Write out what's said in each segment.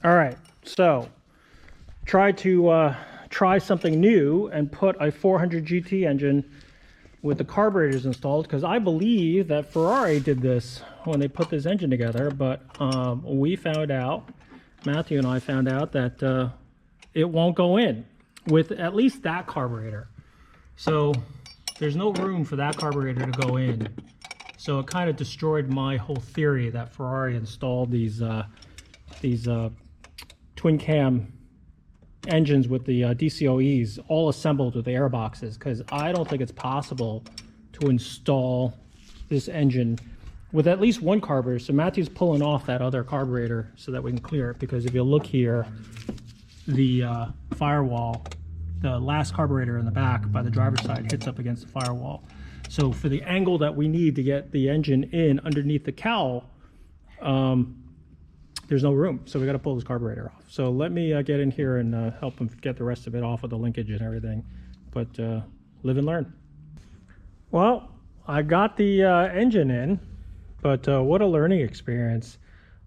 All right, so try something new and put a 400 GT engine with the carburetors installed, because I believe that Ferrari did this when they put this engine together, but we found out, Matthew and I found out that it won't go in with at least that carburetor. So there's no room for that carburetor to go in. So it kind of destroyed my whole theory that Ferrari installed these twin cam engines with the DCOEs all assembled with the airboxes, because I don't think it's possible to install this engine with at least one carburetor. So Matthew's pulling off that other carburetor so that we can clear it, because if you look here, the firewall, the last carburetor in the back by the driver's side hits up against the firewall. So for the angle that we need to get the engine in underneath the cowl, there's no room, so we got to pull this carburetor off. So let me get in here and help him get the rest of it off with the linkage and everything. But live and learn. Well, I got the engine in, but what a learning experience.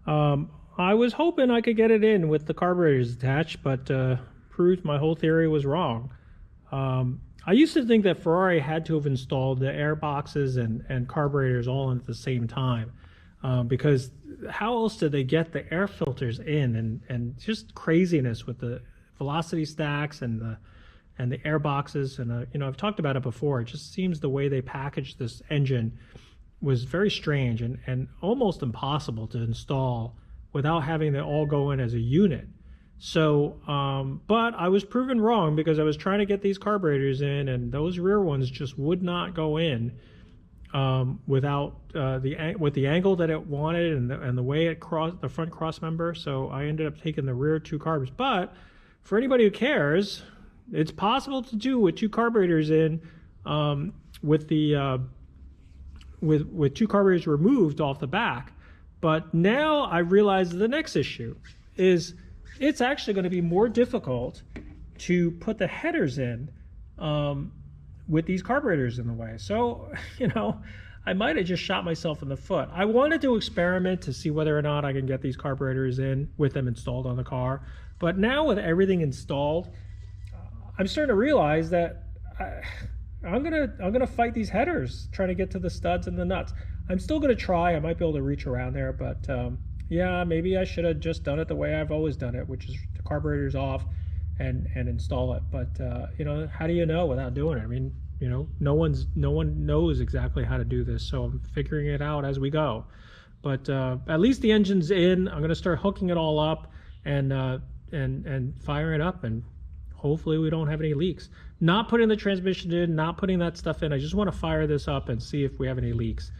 I was hoping I could get it in with the carburetors attached, but proved my whole theory was wrong. I used to think that Ferrari had to have installed the air boxes and carburetors all in at the same time. Because how else did they get the air filters in, and just craziness with the velocity stacks and the air boxes, and you know, I've talked about it before. It just seems the way they packaged this engine was very strange and almost impossible to install without having them all go in as a unit. So but I was proven wrong, because I was trying to get these carburetors in and those rear ones just would not go in without with the angle that it wanted and the way it crossed the front cross member. So I ended up taking the rear two carbs. But for anybody who cares, it's possible to do with two carburetors in, with the with two carburetors removed off the back. But now I realize the next issue is it's actually going to be more difficult to put the headers in with these carburetors in the way. So, you know, I might have just shot myself in the foot. I wanted to experiment to see whether or not I can get these carburetors in with them installed on the car. But now with everything installed, I'm starting to realize that I'm gonna fight these headers, trying to get to the studs and the nuts. I'm still gonna try. I might be able to reach around there, but yeah, maybe I should have just done it the way I've always done it, which is the carburetors off and install it. But you know, how do you know without doing it? I mean, you know, no one knows exactly how to do this, so I'm figuring it out as we go. But at least the engine's in. I'm gonna start hooking it all up and firing it up, and hopefully we don't have any leaks. Not putting the transmission in, not putting that stuff in. I just want to fire this up and see if we have any leaks.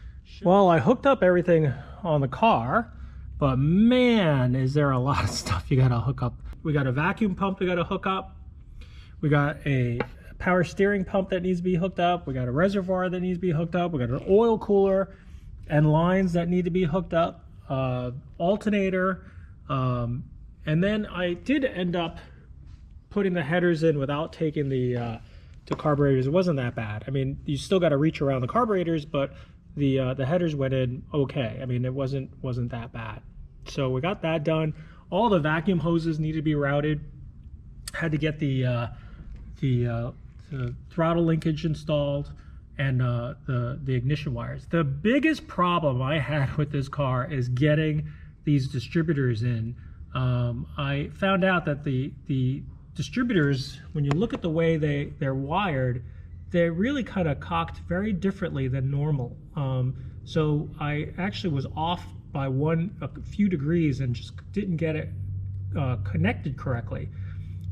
Well, I hooked up everything on the car, but man, is there a lot of stuff you gotta hook up. We got a vacuum pump we gotta hook up. We got a power steering pump that needs to be hooked up. We got a reservoir that needs to be hooked up. We got an oil cooler and lines that need to be hooked up. Alternator. And then I did end up putting the headers in without taking the carburetors. It wasn't that bad. I mean, you still got to reach around the carburetors, but the headers went in okay. I mean, it wasn't that bad. So we got that done. All the vacuum hoses need to be routed. Had to get the throttle linkage installed and the ignition wires. The biggest problem I had with this car is getting these distributors in. I found out that the distributors, when you look at the way they're wired, they're really kind of cocked very differently than normal. So I actually was off by a few degrees and just didn't get it connected correctly.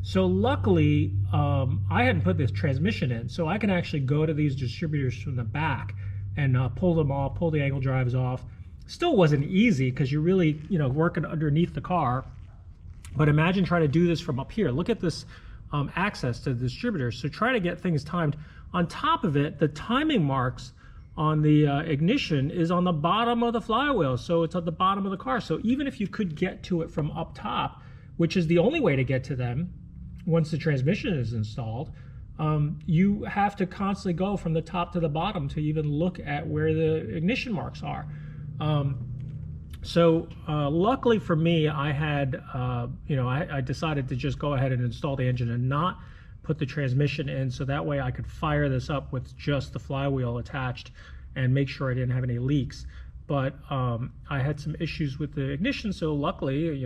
So luckily, I hadn't put this transmission in, so I can actually go to these distributors from the back and pull them off, pull the angle drives off. Still wasn't easy because you're really, you know, working underneath the car. But imagine trying to do this from up here. Look at this access to the distributors. So try to get things timed. On top of it, the timing marks on the ignition is on the bottom of the flywheel. So it's at the bottom of the car. So even if you could get to it from up top, which is the only way to get to them once the transmission is installed, you have to constantly go from the top to the bottom to even look at where the ignition marks are. So luckily for me, I had, I decided to just go ahead and install the engine and not put the transmission in, so that way I could fire this up with just the flywheel attached and make sure I didn't have any leaks. But I had some issues with the ignition, so luckily,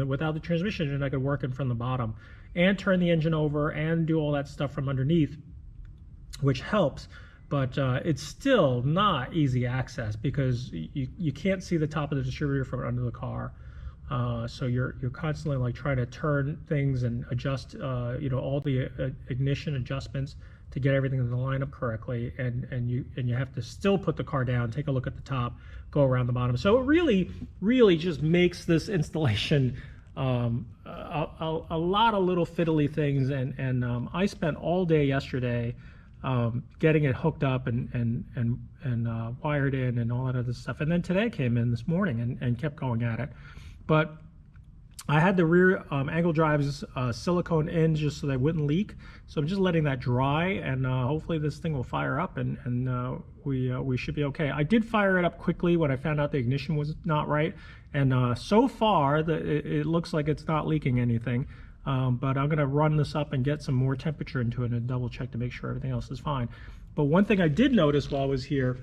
without the transmission, I could work it from the bottom and turn the engine over and do all that stuff from underneath, which helps. But it's still not easy access because you can't see the top of the distributor from under the car. So you're constantly like trying to turn things and adjust, all the ignition adjustments to get everything to line up correctly. And you have to still put the car down, take a look at the top, go around the bottom. So it really just makes this installation a lot of little fiddly things. And I spent all day yesterday getting it hooked up and wired in and all that other stuff. And then today came in this morning and kept going at it. But I had the rear angle drives silicone in just so they wouldn't leak. So I'm just letting that dry, and hopefully this thing will fire up and we should be okay. I did fire it up quickly when I found out the ignition was not right. And so far it looks like it's not leaking anything. But I'm going to run this up and get some more temperature into it and double check to make sure everything else is fine. But one thing I did notice while I was here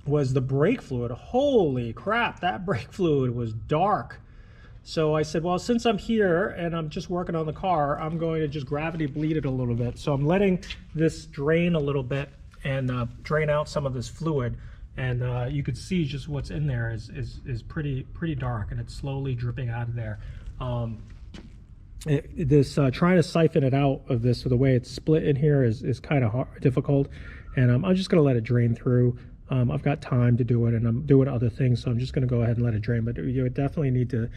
was the brake fluid. Holy crap, that brake fluid was dark. So I said, well, since I'm here and I'm just working on the car, I'm going to just gravity bleed it a little bit. So I'm letting this drain a little bit and drain out some of this fluid. And you could see just what's in there is pretty dark, and it's slowly dripping out of there. Trying to siphon it out of this, so the way it's split in here is kind of difficult, and I'm just going to let it drain through. I've got time to do it, and I'm doing other things, so I'm just going to go ahead and let it drain. But you definitely need to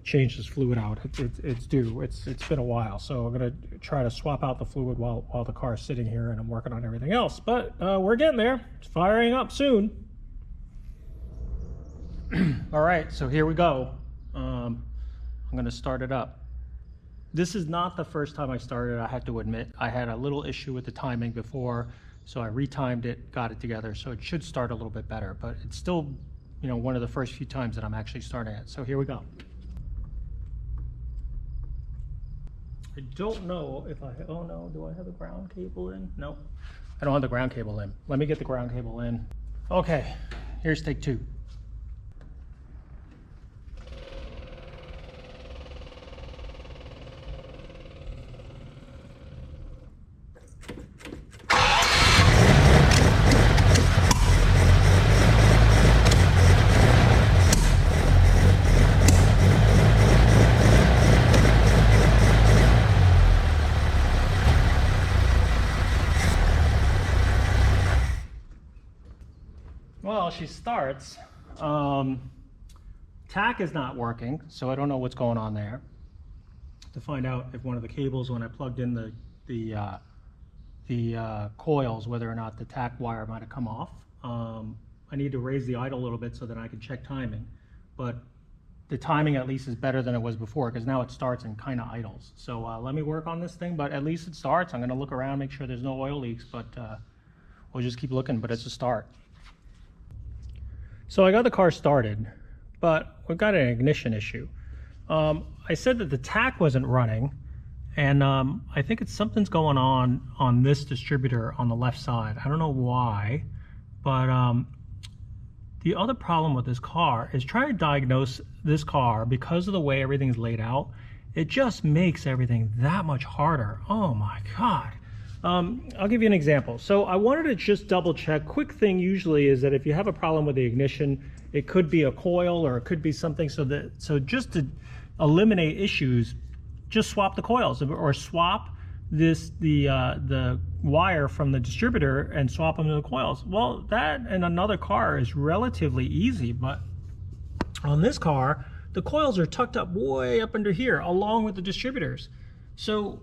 change this fluid out. It's due. It's been a while, so I'm going to try to swap out the fluid while the car is sitting here and I'm working on everything else. But we're getting there. It's firing up soon. All right, so here we go. I'm going to start it up. This is not the first time I started. I have to admit, I had a little issue with the timing before, so I retimed it, got it together, so it should start a little bit better. But it's still, one of the first few times that I'm actually starting it. So here we go. I don't know if oh no, do I have the ground cable in? Nope, I don't have the ground cable in. Let me get the ground cable in. Okay, here's take two. Well, she starts. Tack is not working, so I don't know what's going on there. To find out if one of the cables, when I plugged in the coils, whether or not the tack wire might have come off. I need to raise the idle a little bit so that I can check timing. But the timing at least is better than it was before, because now it starts and kind of idles. So let me work on this thing, but at least it starts. I'm going to look around, make sure there's no oil leaks, but we'll just keep looking, but it's a start. So I got the car started, but we've got an ignition issue. I said that the tack wasn't running, and I think something's going on this distributor on the left side. I don't know why, but the other problem with this car is trying to diagnose this car because of the way everything's laid out. It just makes everything that much harder. Oh my God. I'll give you an example. So I wanted to just double check. Quick thing usually is that if you have a problem with the ignition, it could be a coil or it could be something. So just to eliminate issues, just swap the coils or swap the wire from the distributor and swap them to the coils. Well, that in another car is relatively easy, but on this car, the coils are tucked up way up under here along with the distributors. So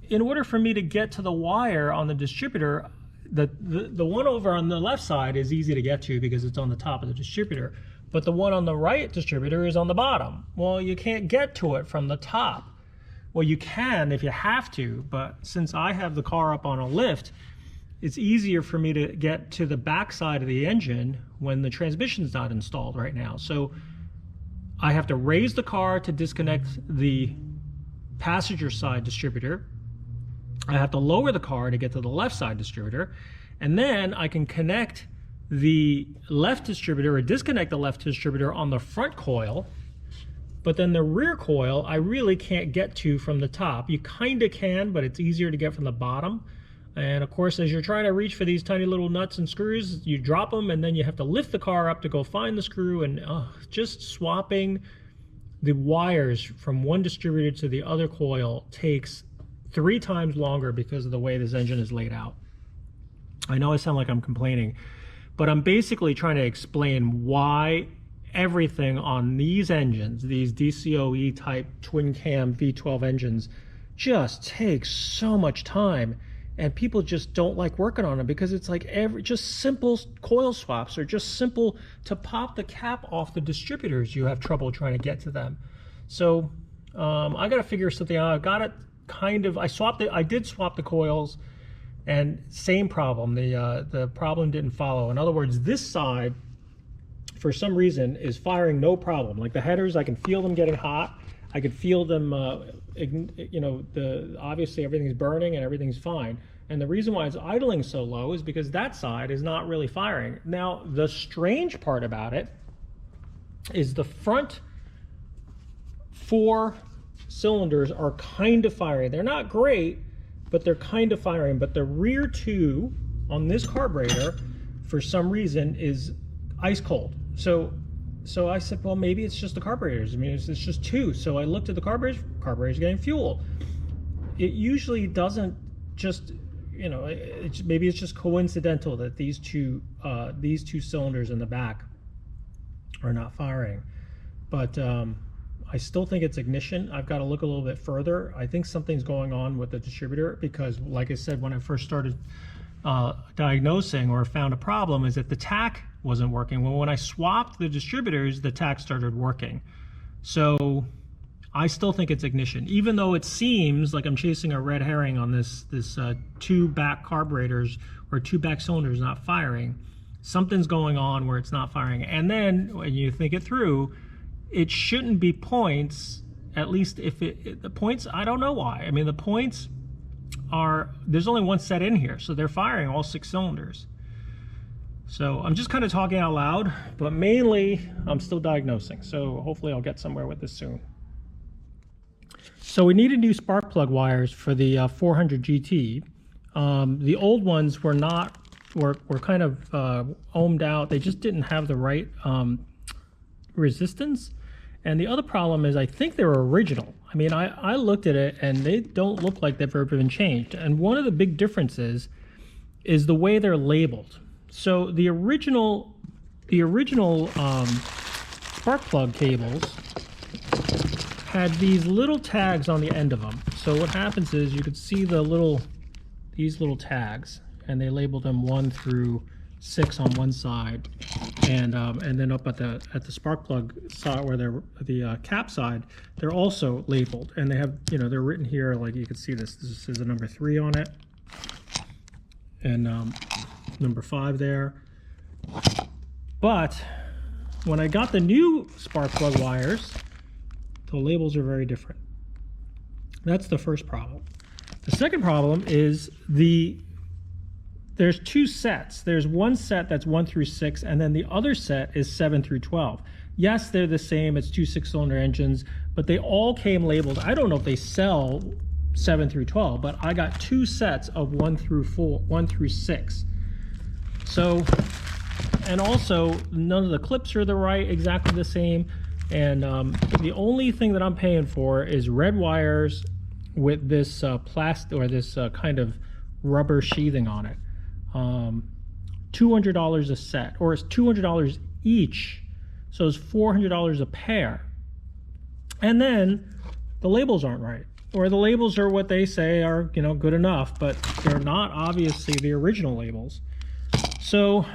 in order for me to get to the wire on the distributor, the one over on the left side is easy to get to because it's on the top of the distributor, but the one on the right distributor is on the bottom. Well, you can't get to it from the top. Well, you can if you have to, but since I have the car up on a lift, it's easier for me to get to the back side of the engine when the transmission's not installed right now. So I have to raise the car to disconnect the passenger side distributor. I have to lower the car to get to the left side distributor, and then I can connect the left distributor or disconnect the left distributor on the front coil, but then the rear coil I really can't get to from the top. You kind of can, but it's easier to get from the bottom. And of course, as you're trying to reach for these tiny little nuts and screws, you drop them, and then you have to lift the car up to go find the screw. And just swapping the wires from one distributor to the other coil takes 3 times longer because of the way this engine is laid out. I know I sound like I'm complaining, but I'm basically trying to explain why everything on these engines, these DCOE type twin cam V12 engines, just takes so much time, and people just don't like working on them because it's like just simple coil swaps, or just simple to pop the cap off the distributors. You have trouble trying to get to them. So I got to figure something out. I got it kind of, I did swap the coils, and same problem. The problem didn't follow. In other words, this side, for some reason, is firing no problem. Like the headers, I can feel them getting hot. I can feel them, obviously everything's burning and everything's fine. And the reason why it's idling so low is because that side is not really firing. Now, the strange part about it is the front 4 cylinders are kind of firing. They're not great, but they're kind of firing. But the rear 2 on this carburetor, for some reason, is ice cold. So I said, well, maybe it's just the carburetors. I mean, it's just 2. So I looked at the carburetors getting fuel. It usually doesn't just, maybe it's just coincidental that these two cylinders in the back are not firing. But I still think it's ignition. I've got to look a little bit further. I think something's going on with the distributor because, like I said, when I first started diagnosing or found a problem, is that the tach wasn't working. Well, when I swapped the distributors, the tach started working. So I still think it's ignition, even though it seems like I'm chasing a red herring on this 2 back carburetors or 2 back cylinders not firing. Something's going on where it's not firing. And then when you think it through, it shouldn't be points, at least if the points, I don't know why. I mean, the points are, there's only one set in here, so they're firing all 6 cylinders. So I'm just kind of talking out loud, but mainly I'm still diagnosing. So hopefully I'll get somewhere with this soon. So we needed new spark plug wires for the 400GT. The old ones were kind of ohmed out. They just didn't have the right resistance. And the other problem is I think they were original. I mean, I looked at it and they don't look like they've ever been changed. And one of the big differences is the way they're labeled. So the original spark plug cables had these little tags on the end of them. So what happens is you could see these little tags, and they labeled them 1 through 6 on one side, and then up at the spark plug side, where the cap side, they're also labeled, and they have, they're written here, like you can see this is a number 3 on it, and number 5 there. But when I got the new spark plug wires, the labels are very different. That's the first problem. The second problem is there's 2 sets. There's one set that's 1 through 6, and then the other set is 7 through 12. Yes, they're the same. It's 2 6-cylinder engines, but they all came labeled. I don't know if they sell 7 through 12, but I got 2 sets of 1 through 6. So, and also none of the clips are exactly the same. And the only thing that I'm paying for is red wires with this plastic, or this kind of rubber sheathing on it. $200 a set, or it's $200 each, so it's $400 a pair. And then the labels aren't right, or the labels are what they say are good enough, but they're not obviously the original labels. So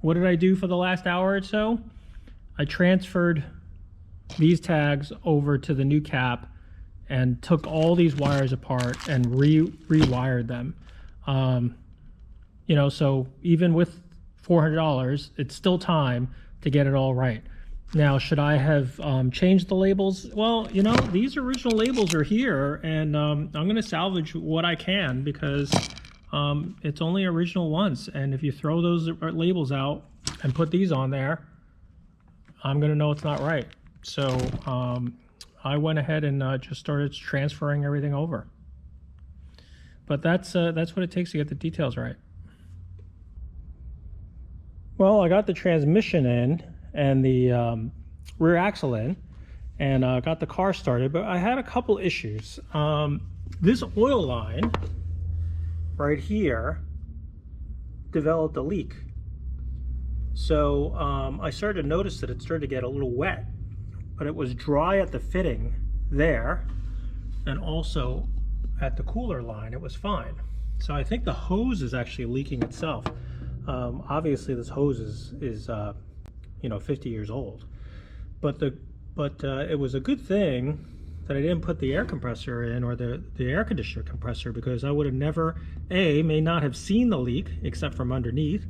what did I do for the last hour or so? I transferred these tags over to the new cap and took all these wires apart and rewired them. You know, so even with $400, it's still time to get it all right. Now, should I have changed the labels? Well, you know, these original labels are here, and I'm going to salvage what I can, because it's only original ones. And if you throw those labels out and put these on there, I'm going to know it's not right. So I went ahead and just started transferring everything over. But that's what it takes to get the details right. Well, I got the transmission in and the rear axle in, and got the car started, but I had a couple issues. This oil line right here developed a leak. So I started to notice that it started to get a little wet, but it was dry at the fitting there, and also at the cooler line it was fine. So I think the hose is actually leaking itself. Obviously this hose is you know, 50 years old, but it was a good thing that I didn't put the air compressor in, or the air conditioner compressor, because I would have never, may not have seen the leak except from underneath,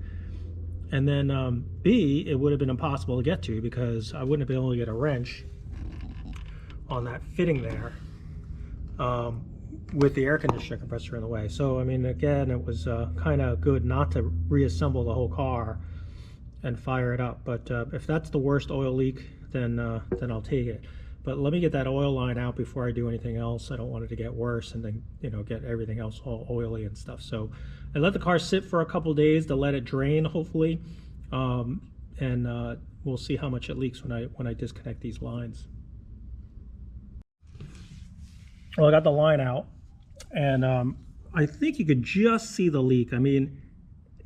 and then B, it would have been impossible to get to, because I wouldn't have been able to get a wrench on that fitting there with the air conditioner compressor in the way. So I mean, again, it was kind of good not to reassemble the whole car and fire it up. But if that's the worst oil leak, then I'll take it. But let me get that oil line out before I do anything else. I don't want it to get worse and then, you know, get everything else all oily and stuff. So I let the car sit for a couple days to let it drain, hopefully, and we'll see how much it leaks when I disconnect these lines. Well, I got the line out, and I think you could just see the leak. I mean,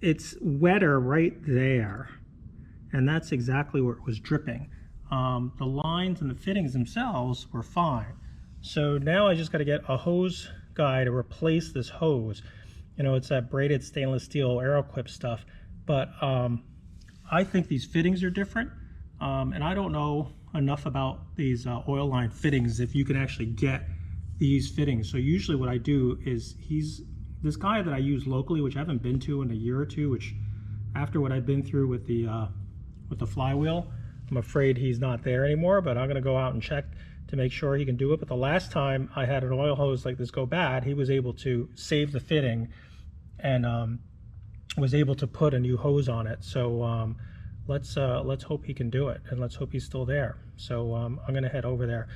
it's wetter right there, and that's exactly where it was dripping. The lines and the fittings themselves were fine. So now I just got to get a hose guy to replace this hose. You know, it's that braided stainless steel Aeroquip stuff, but I think these fittings are different, and I don't know enough about these oil line fittings if you can actually get these fittings. So usually what I do is, this guy that I use locally, which I haven't been to in a year or two, which after what I've been through with the flywheel, I'm afraid he's not there anymore, but I'm gonna go out and check to make sure he can do it. But the last time I had an oil hose like this go bad, he was able to save the fitting and was able to put a new hose on it. So let's hope he can do it, and let's hope he's still there. So I'm gonna head over there.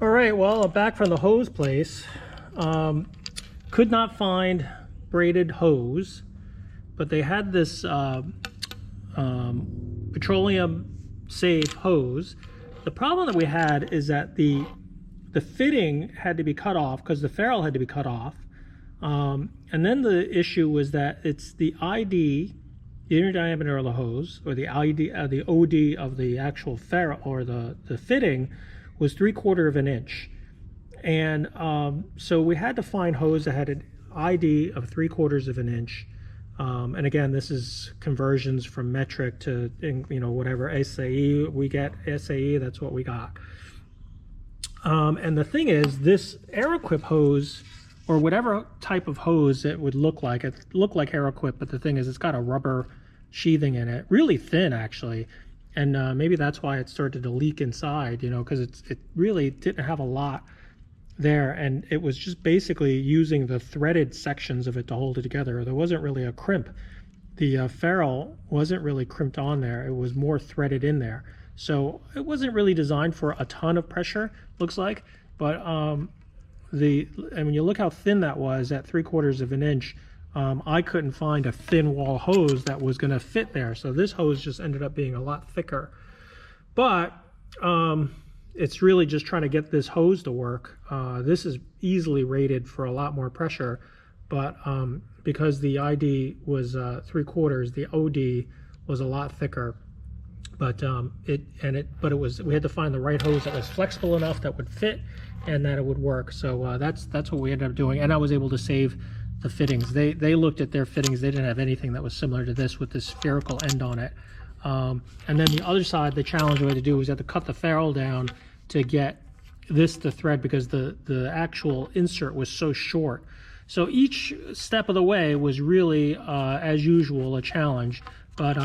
All right, well, I'm back from the hose place. Could not find braided hose, but they had this petroleum safe hose. The problem that we had is that the fitting had to be cut off because the ferrule had to be cut off. And then the issue was that it's the ID, the inner diameter of the hose, or the ID, the OD of the actual ferrule, or the fitting, was 3/4 of an inch. And so we had to find hose that had an ID of 3/4 of an inch. And again, this is conversions from metric to, you know, whatever SAE we get, SAE, that's what we got. And the thing is, this Aeroquip hose, or whatever type of hose it would look like, it looked like Aeroquip, but the thing is, it's got a rubber sheathing in it, really thin actually. And maybe that's why it started to leak inside, you know, because it really didn't have a lot there, and it was just basically using the threaded sections of it to hold it together. There wasn't really a crimp. The ferrule wasn't really crimped on there. It was more threaded in there. So it wasn't really designed for a ton of pressure, looks like. But I mean, you look how thin that was at 3/4 of an inch. I couldn't find a thin wall hose that was going to fit there. So this hose just ended up being a lot thicker. But it's really just trying to get this hose to work. This is easily rated for a lot more pressure, but because the ID was 3/4, the OD was a lot thicker. But we had to find the right hose that was flexible enough that would fit and that it would work. So that's what we ended up doing, and I was able to save the fittings. They looked at their fittings. They didn't have anything that was similar to this with this spherical end on it. And then the other side, the challenge we had to do was you had to cut the ferrule down to get this to thread, because the actual insert was so short. So each step of the way was really, as usual, a challenge. But,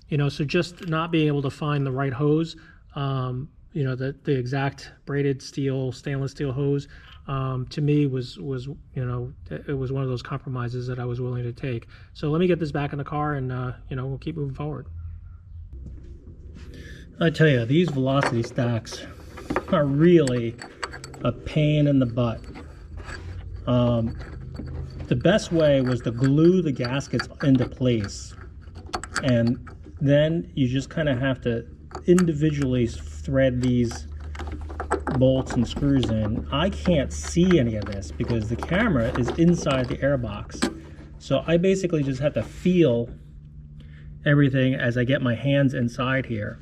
you know, so just not being able to find the right hose, you know, the exact braided steel, stainless steel hose, to me was, you know, it was one of those compromises that I was willing to take. So let me get this back in the car and, you know, we'll keep moving forward. I tell you, these velocity stacks are really a pain in the butt. The best way was to glue the gaskets into place, and then you just kind of have to individually thread these bolts and screws in. I can't see any of this because the camera is inside the airbox, so I basically just have to feel everything as I get my hands inside here.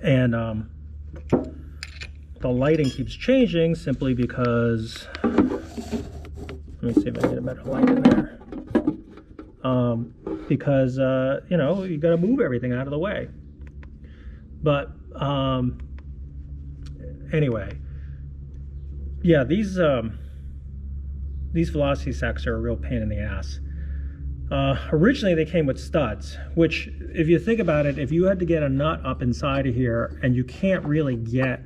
And the lighting keeps changing simply because, let me see if I can get a better light in there, because you know, you got to move everything out of the way. But anyway, yeah, these velocity stacks are a real pain in the ass. Originally they came with studs, which, if you think about it, if you had to get a nut up inside of here and you can't really get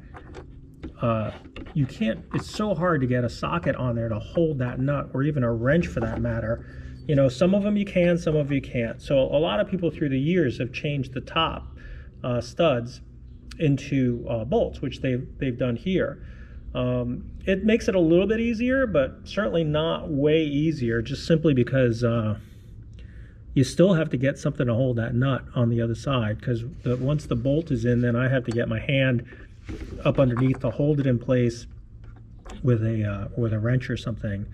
it's so hard to get a socket on there to hold that nut, or even a wrench for that matter. You know, some of them you can, some of you can't. So a lot of people through the years have changed the top studs into bolts, which they've done here. It makes it a little bit easier, but certainly not way easier, just simply because you still have to get something to hold that nut on the other side, because once the bolt is in, then I have to get my hand up underneath to hold it in place with a wrench or something,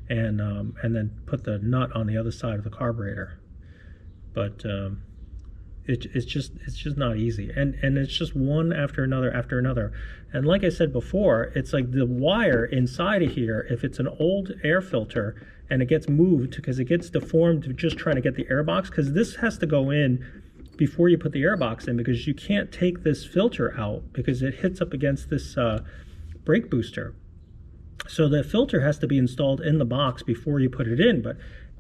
and then put the nut on the other side of the carburetor. But it's just not easy, and it's just one after another. And like I said before, it's like the wire inside of here, if it's an old air filter and it gets moved because it gets deformed just trying to get the airbox, because this has to go in before you put the airbox in, because you can't take this filter out because it hits up against this brake booster. So the filter has to be installed in the box before you put it in, but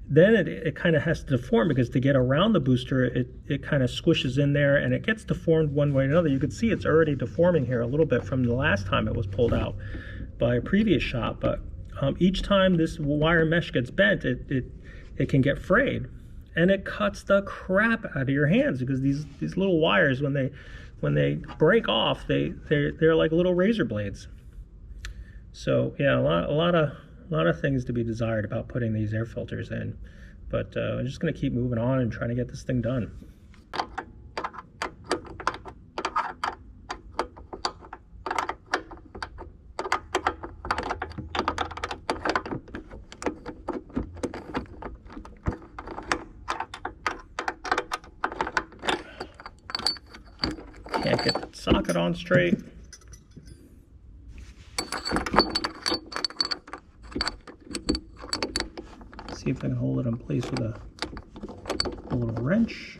then it kind of has to deform, because to get around the booster, it kind of squishes in there and it gets deformed one way or another. You can see it's already deforming here a little bit from the last time it was pulled out by a previous shot, but each time this wire mesh gets bent, it can get frayed. And it cuts the crap out of your hands, because these little wires, when they break off, they're like little razor blades. So yeah, a lot of things to be desired about putting these air filters in. But I'm just going to keep moving on and trying to get this thing done. Can't get the socket on straight. See if I can hold it in place with a little wrench.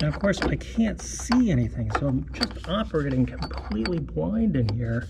And of course, I can't see anything, so I'm just operating completely blind in here.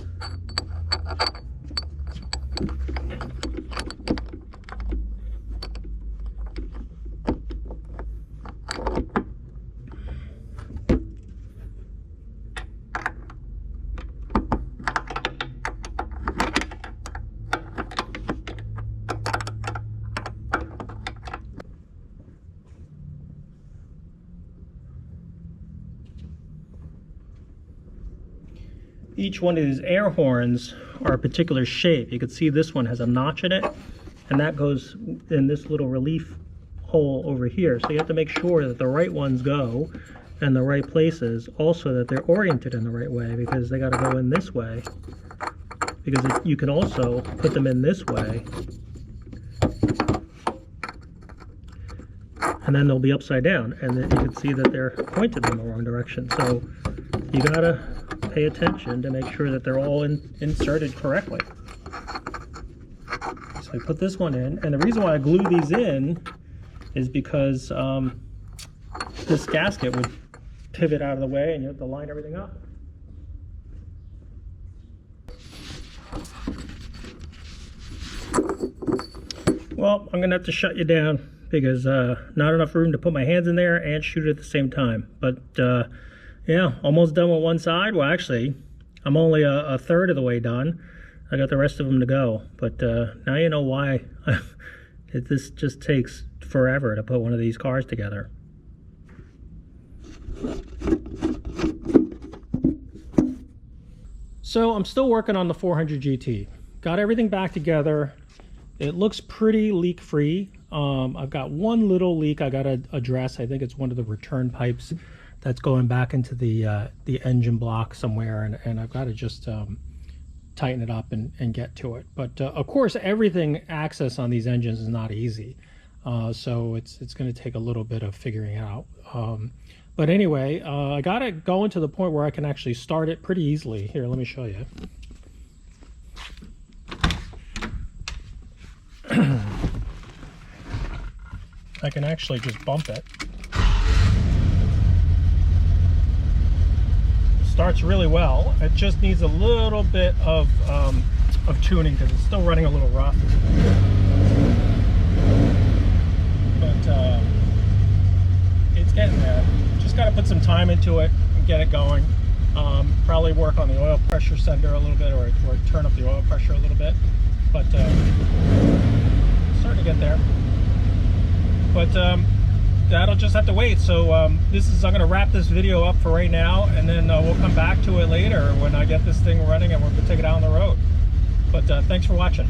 Each one of these air horns are a particular shape. You can see this one has a notch in it, and that goes in this little relief hole over here. So you have to make sure that the right ones go in the right places, also that they're oriented in the right way, because they got to go in this way because you can also put them in this way, and then they'll be upside down, and then you can see that they're pointed in the wrong direction. So you gotta pay attention to make sure that they're all inserted correctly. So I put this one in, and the reason why I glue these in is because this gasket would pivot out of the way and you have to line everything up. Well, I'm gonna have to shut you down because not enough room to put my hands in there and shoot at the same time. But yeah, almost done with one side. Well, actually, I'm only a third of the way done. I got the rest of them to go. But now you know why this just takes forever to put one of these cars together. So I'm still working on the 400 GT. Got everything back together. It looks pretty leak free. I've got one little leak I got to address. I think it's one of the return pipes that's going back into the engine block somewhere, and I've got to just tighten it up and get to it. But of course, everything access on these engines is not easy, so it's going to take a little bit of figuring out. But anyway, I got it going to the point where I can actually start it pretty easily. Here, let me show you. I can actually just bump it. Starts really well. It just needs a little bit of tuning because it's still running a little rough. But it's getting there. Just got to put some time into it and get it going. Probably work on the oil pressure sender a little bit, or turn up the oil pressure a little bit. But starting to get there. But that'll just have to wait. So I'm going to wrap this video up for right now, and then we'll come back to it later when I get this thing running and we're going to take it out on the road. But thanks for watching.